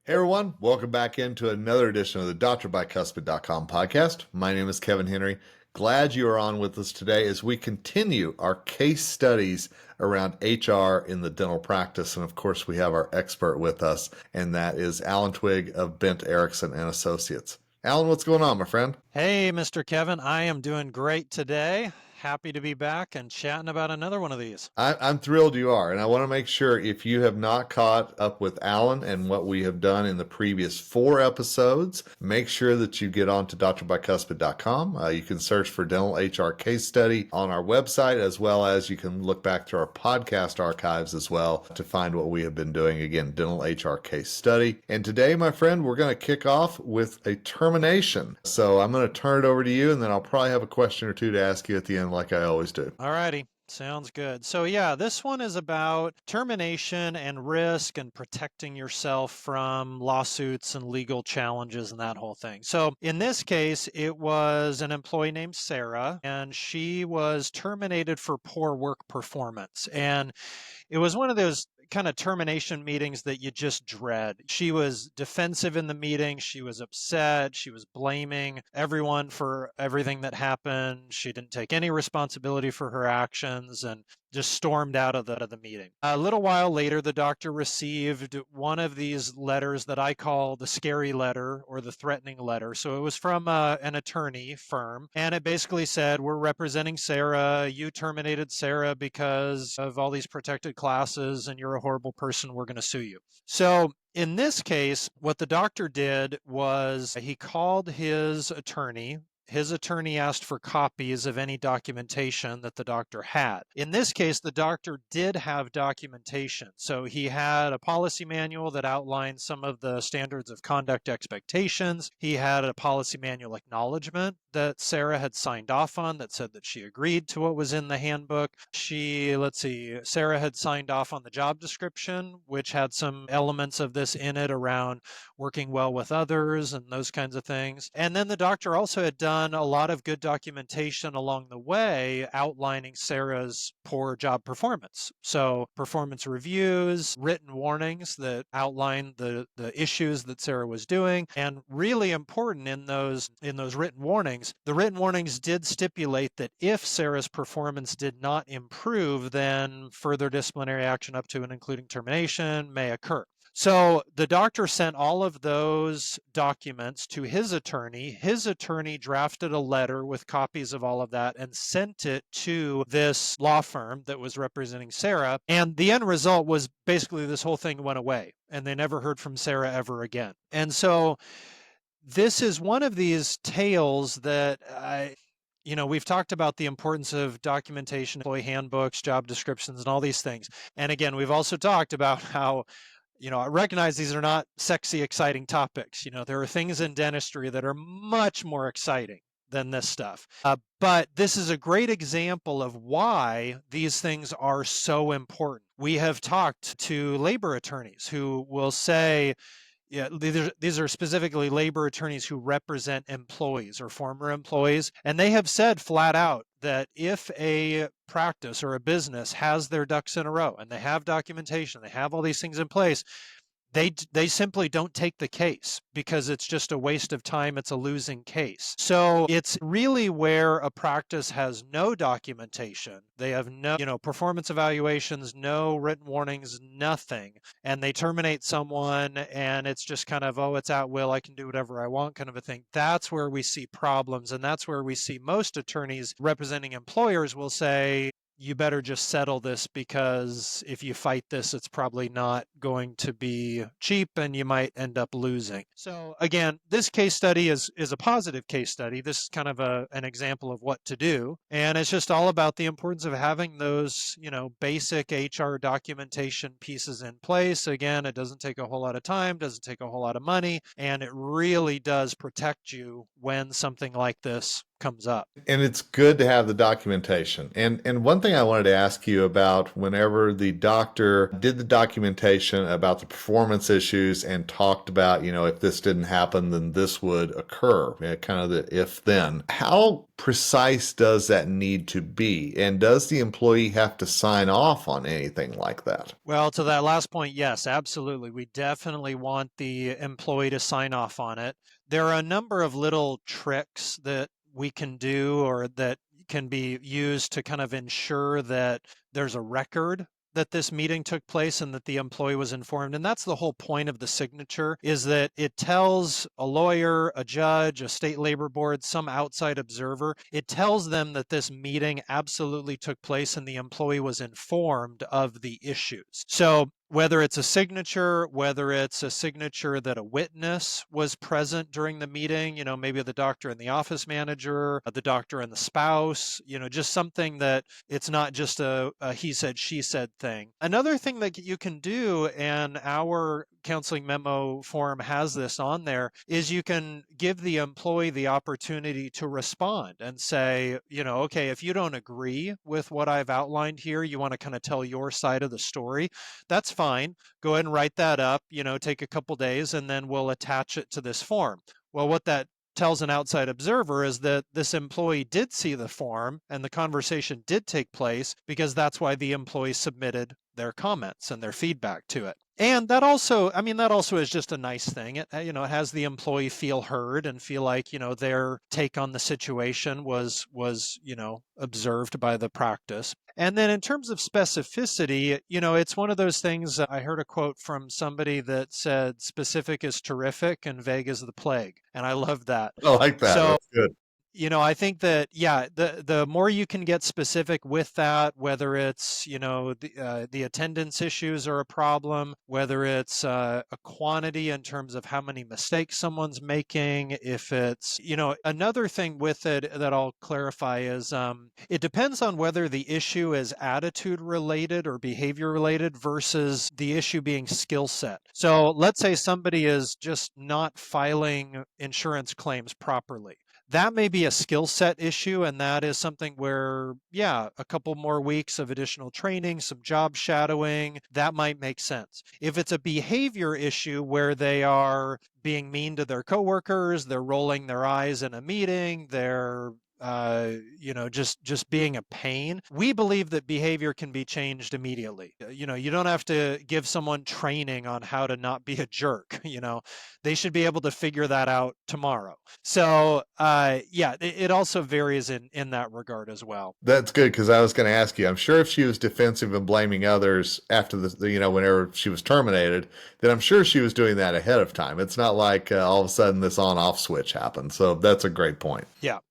Hey everyone, welcome back into another edition of the DrBicuspid.com podcast. My name is Kevin Henry. Glad you are on with us today as we continue our case studies around HR in the dental practice. And of course, we have our expert with us, and that is Alan Twigg of Bent Erickson and Associates. Alan, what's going on, my friend? Hey, Mr. Kevin, I am doing great today. Happy to be back and chatting about another one of these. I'm thrilled you are, and I want to make sure if you have not caught up with Alan and what we have done in the previous 4 episodes, make sure that you get on to drbicuspid.com. You can search for Dental HR Case Study on our website, as well as you can look back to our podcast archives as well to find what we have been doing. Again, Dental HR Case Study. And today, my friend, we're going to kick off with a termination. So I'm going to turn it over to you, and then I'll probably have a question or two to ask you at the end like I always do. All righty. Sounds good. So, yeah, this one is about termination and risk and protecting yourself from lawsuits and legal challenges and that whole thing. So, in this case, it was an employee named Sarah, and she was terminated for poor work performance. And it was one of those kind of termination meetings that you just dread. She was defensive in the meeting. She was upset. She was blaming everyone for everything that happened. She didn't take any responsibility for her actions and just stormed out of the meeting. A little while later, the doctor received one of these letters that I call the scary letter or the threatening letter. So it was from an attorney firm, and it basically said, "We're representing Sarah. You terminated Sarah because of all these protected classes, and you're a horrible person. We're going to sue you." So in this case, what the doctor did was he called his attorney. His attorney asked for copies of any documentation that the doctor had. In this case, the doctor did have documentation. So he had a policy manual that outlined some of the standards of conduct expectations. He had a policy manual acknowledgement that Sarah had signed off on that said that she agreed to what was in the handbook. Sarah had signed off on the job description, which had some elements of this in it around working well with others and those kinds of things. And then the doctor also had done a lot of good documentation along the way outlining Sarah's poor job performance. So performance reviews, written warnings that outline the issues that Sarah was doing, and really important in those written warnings, the written warnings did stipulate that if Sarah's performance did not improve, then further disciplinary action up to and including termination may occur. So the doctor sent all of those documents to his attorney. His attorney drafted a letter with copies of all of that and sent it to this law firm that was representing Sarah. And the end result was basically this whole thing went away and they never heard from Sarah ever again. And so this is one of these tales that we've talked about the importance of documentation, employee handbooks, job descriptions, and all these things. And again, we've also talked about how I recognize these are not sexy, exciting topics. There are things in dentistry that are much more exciting than this stuff. But this is a great example of why these things are so important. We have talked to labor attorneys who will say, yeah, these are specifically labor attorneys who represent employees or former employees. And they have said flat out that if a practice or a business has their ducks in a row and they have documentation, they have all these things in place, they simply don't take the case because it's just a waste of time. It's a losing case. So it's really where a practice has no documentation. They have no, performance evaluations, no written warnings, nothing. And they terminate someone and it's just kind of, oh, it's at will. I can do whatever I want kind of a thing. That's where we see problems. And that's where we see most attorneys representing employers will say, you better just settle this because if you fight this, it's probably not going to be cheap and you might end up losing. So again, this case study is a positive case study. This is kind of an example of what to do. And it's just all about the importance of having those, basic HR documentation pieces in place. Again, it doesn't take a whole lot of time, doesn't take a whole lot of money, and it really does protect you when something like this comes up. And it's good to have the documentation. And one thing I wanted to ask you about, whenever the doctor did the documentation about the performance issues and talked about, if this didn't happen, then this would occur, kind of the if then. How precise does that need to be? And does the employee have to sign off on anything like that? Well, to that last point, yes, absolutely. We definitely want the employee to sign off on it. There are a number of little tricks that we can do or that can be used to kind of ensure that there's a record that this meeting took place and that the employee was informed. And that's the whole point of the signature, is that it tells a lawyer, a judge, a state labor board, some outside observer, it tells them that this meeting absolutely took place and the employee was informed of the issues. So whether it's a signature, whether it's a signature that a witness was present during the meeting, maybe the doctor and the office manager, the doctor and the spouse, just something that it's not just a he said, she said thing. Another thing that you can do, and our counseling memo form has this on there, is you can give the employee the opportunity to respond and say, okay, if you don't agree with what I've outlined here, you want to kind of tell your side of the story, that's fine. Go ahead and write that up, take a couple days, and then we'll attach it to this form. Well, what that tells an outside observer is that this employee did see the form and the conversation did take place, because that's why the employee submitted their comments and their feedback to it. And that also is just a nice thing. It has the employee feel heard and feel like, their take on the situation was observed by the practice. And then in terms of specificity, it's one of those things. I heard a quote from somebody that said, specific is terrific and vague is the plague. And I love that. I like that. So, That's good. I think that, yeah, the more you can get specific with that, whether it's, the attendance issues are a problem, whether it's a quantity in terms of how many mistakes someone's making, if it's, another thing with it that I'll clarify is it depends on whether the issue is attitude related or behavior related versus the issue being skill set. So let's say somebody is just not filing insurance claims properly. That may be a skill set issue, and that is something where, yeah, a couple more weeks of additional training, some job shadowing, that might make sense. If it's a behavior issue where they are being mean to their coworkers, they're rolling their eyes in a meeting, they're just being a pain, we believe that behavior can be changed immediately. You don't have to give someone training on how to not be a jerk. They should be able to figure that out tomorrow. So yeah, it also varies in that regard as well. That's good, because I was going to ask you, I'm sure if she was defensive and blaming others after whenever she was terminated, then I'm sure she was doing that ahead of time. It's not like all of a sudden this on-off switch happened. So that's a great point.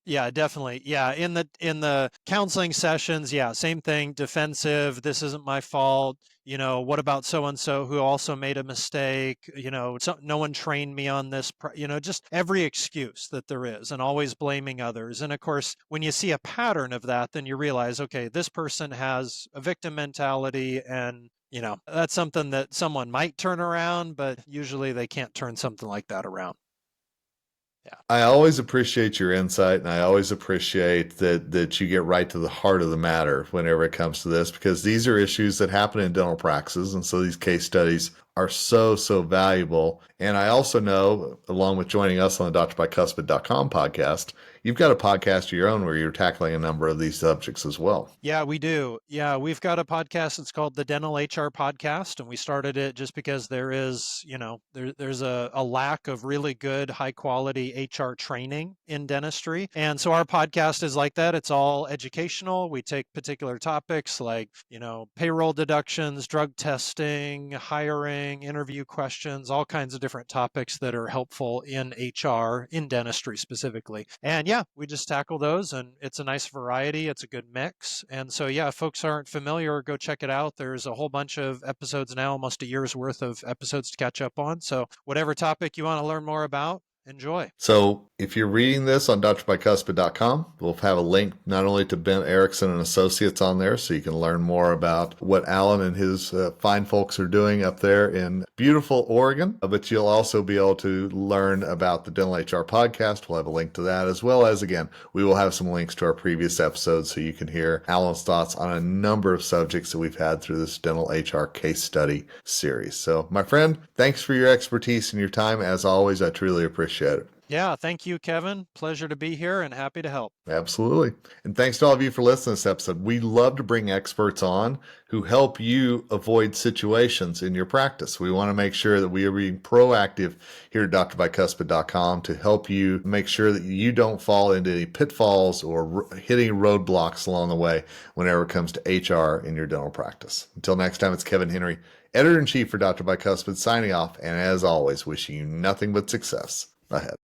Yeah, definitely. Yeah, in the counseling sessions, yeah, same thing, defensive, this isn't my fault. What about so and so who also made a mistake? No one trained me on this, just every excuse that there is, and always blaming others. And of course, when you see a pattern of that, then you realize, okay, this person has a victim mentality, and that's something that someone might turn around, but usually they can't turn something like that around. Yeah. I always appreciate your insight, and I always appreciate that you get right to the heart of the matter whenever it comes to this, because these are issues that happen in dental practices, and so these case studies are so, so valuable. And I also know, along with joining us on the drbycuspid.com podcast, you've got a podcast of your own where you're tackling a number of these subjects as well. Yeah, we do. Yeah, we've got a podcast that's called the Dental HR Podcast, and we started it just because there is, there's a lack of really good, high quality HR training in dentistry. And so our podcast is like that. It's all educational. We take particular topics like, payroll deductions, drug testing, hiring, interview questions, all kinds of different topics that are helpful in HR, in dentistry specifically. And yeah, we just tackle those, and it's a nice variety. It's a good mix. And so, yeah, if folks aren't familiar, go check it out. There's a whole bunch of episodes now, almost a year's worth of episodes to catch up on. So whatever topic you want to learn more about, enjoy. So if you're reading this on drbicuspid.com, we'll have a link not only to Ben Erickson and Associates on there, so you can learn more about what Alan and his fine folks are doing up there in beautiful Oregon, but you'll also be able to learn about the Dental HR podcast. We'll have a link to that, as well as, again, we will have some links to our previous episodes so you can hear Alan's thoughts on a number of subjects that we've had through this Dental HR case study series. So, my friend, thanks for your expertise and your time. As always, I truly appreciate it. Yeah, thank you, Kevin. Pleasure to be here and happy to help. Absolutely. And thanks to all of you for listening to this episode. We love to bring experts on who help you avoid situations in your practice. We want to make sure that we are being proactive here at drbicuspid.com to help you make sure that you don't fall into any pitfalls or hitting roadblocks along the way whenever it comes to HR in your dental practice. Until next time, it's Kevin Henry, Editor-in-Chief for Dr. Bicuspid, signing off. And as always, wishing you nothing but success ahead.